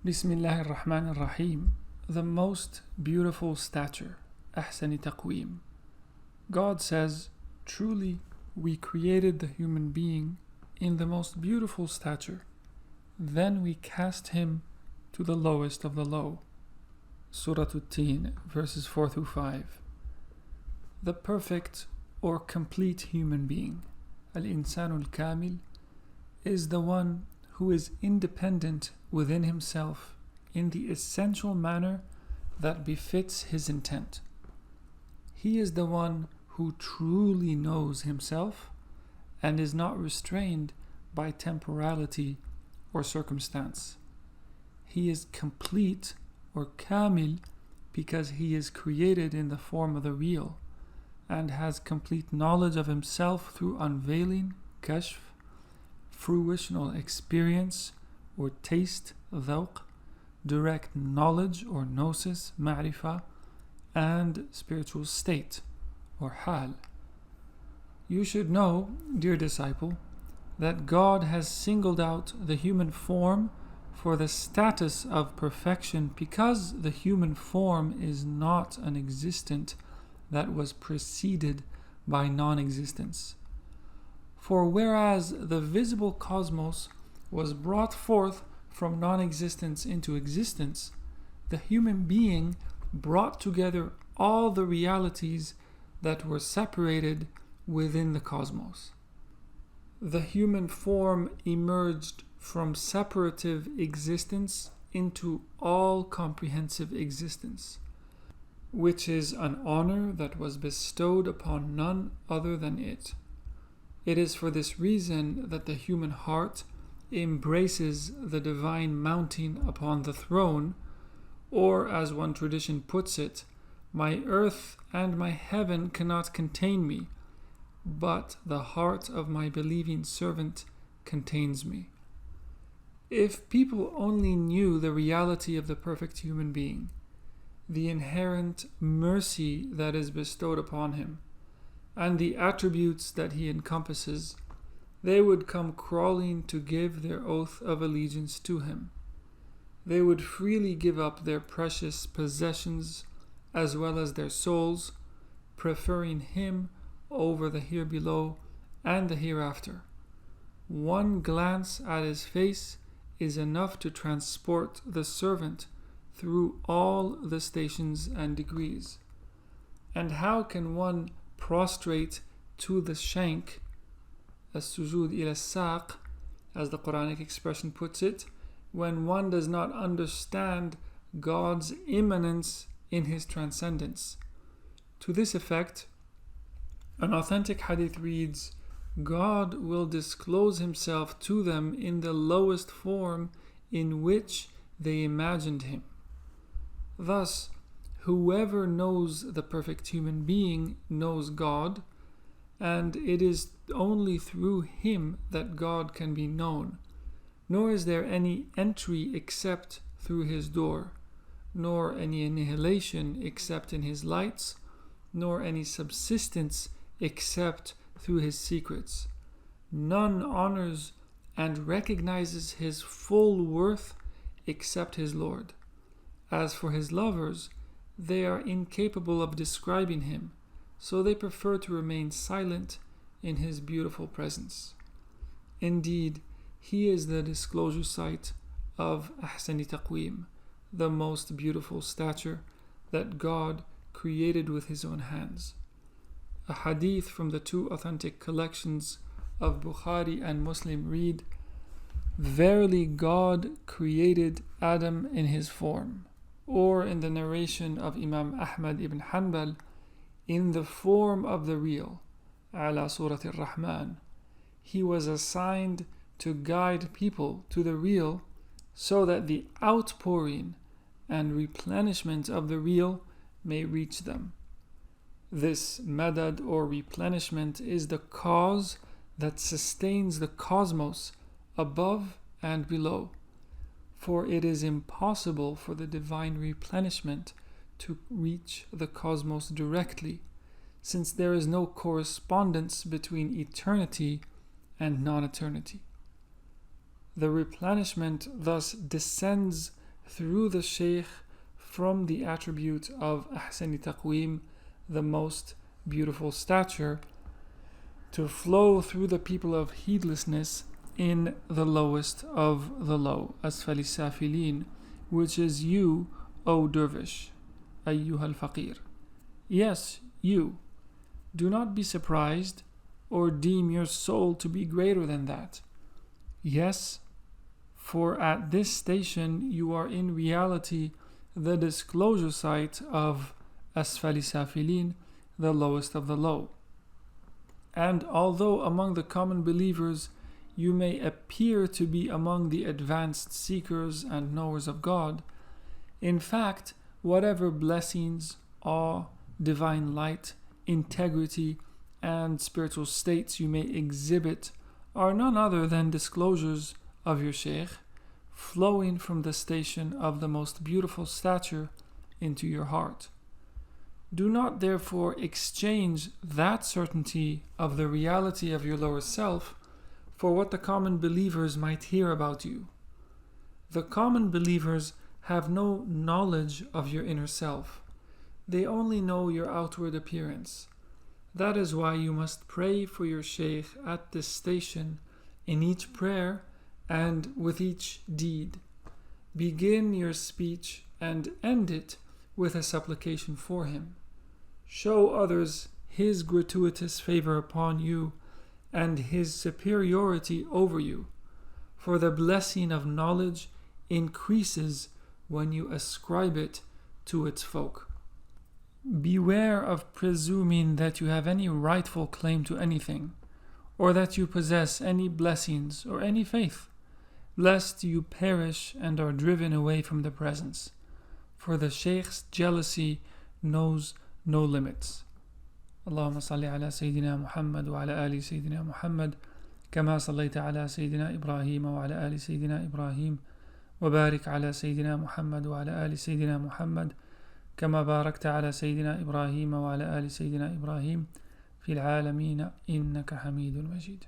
Bismillahir Rahmanir Rahim. The most beautiful stature. Ahsani taqweem. God says, truly we created the human being in the most beautiful stature. Then we cast him to the lowest of the low. Surah At-Teen, verses 4 through 5. The perfect or complete human being, Al-Insanul Kamil, is the one who is independent within himself in the essential manner that befits his intent. He is the one who truly knows himself and is not restrained by temporality or circumstance. He is complete or kamil because he is created in the form of the real and has complete knowledge of himself through unveiling, kashf, fruitional experience or taste, dhawq, direct knowledge or gnosis, ma'rifah, and spiritual state or hal. You should know, dear disciple, that God has singled out the human form for the status of perfection because the human form is not an existent that was preceded by non-existence. For whereas the visible cosmos was brought forth from non-existence into existence, the human being brought together all the realities that were separated within the cosmos. The human form emerged from separative existence into all-comprehensive existence, which is an honor that was bestowed upon none other than it. It is for this reason that the human heart embraces the divine mounting upon the throne, or as one tradition puts it, my earth and my heaven cannot contain me, but the heart of my believing servant contains me. If people only knew the reality of the perfect human being, the inherent mercy that is bestowed upon him, and the attributes that he encompasses, they would come crawling to give their oath of allegiance to him. They would freely give up their precious possessions as well as their souls, preferring him over the here below and the hereafter. One glance at his face is enough to transport the servant through all the stations and degrees. And how can one prostrate to the Shaykh, as-sujud ila saq, as the Quranic expression puts it, when one does not understand God's immanence in his transcendence? To this effect, an authentic hadith reads, God will disclose himself to them in the lowest form in which they imagined him. Thus, whoever knows the perfect human being knows God, and it is only through him that God can be known, nor is there any entry except through his door, nor any annihilation except in his lights, nor any subsistence except through his secrets. None honors and recognizes his full worth except his Lord. As for his lovers, they are incapable of describing him, so they prefer to remain silent in his beautiful presence. Indeed, he is the disclosure site of Ahsani taqweem, the most beautiful stature that God created with his own hands. A hadith from the two authentic collections of Bukhari and Muslim read, Verily God created Adam in his form, or in the narration of Imam Ahmad ibn Hanbal, in the form of the real, ala Surat al-Rahman. He was assigned to guide people to the real so that the outpouring and replenishment of the real may reach them. This madad or replenishment is the cause that sustains the cosmos above and below. For it is impossible for the divine replenishment to reach the cosmos directly, since there is no correspondence between eternity and non-eternity. The replenishment thus descends through the Shaykh from the attribute of Ahsani Taqweem, the most beautiful stature, to flow through the people of heedlessness in the lowest of the low, Asfali Safilin, which is you, O dervish, Ayyuha al-Faqir. Yes, you. Do not be surprised or deem your soul to be greater than that. Yes, for at this station you are in reality the disclosure site of Asfali Safilin, the lowest of the low. And although among the common believers you may appear to be among the advanced seekers and knowers of God, in fact, whatever blessings, awe, divine light, integrity, and spiritual states you may exhibit are none other than disclosures of your Shaykh, flowing from the station of the most beautiful stature into your heart. Do not therefore exchange that certainty of the reality of your lower self for what the common believers might hear about you. The common believers have no knowledge of your inner self. They only know your outward appearance. That is why you must pray for your Shaykh at this station in each prayer and with each deed. Begin your speech and end it with a supplication for him. Show others his gratuitous favor upon you and his superiority over you, for the blessing of knowledge increases when you ascribe it to its folk. Beware of presuming that you have any rightful claim to anything, or that you possess any blessings or any faith, lest you perish and are driven away from the presence, for the Shaykh's jealousy knows no limits. اللهم صل على سيدنا محمد وعلى آل سيدنا محمد كما صليت على سيدنا إبراهيم وعلى آل سيدنا إبراهيم وبارك على سيدنا محمد وعلى آل سيدنا محمد كما باركت على سيدنا إبراهيم وعلى آل سيدنا إبراهيم في العالمين إنك حميد مجيد.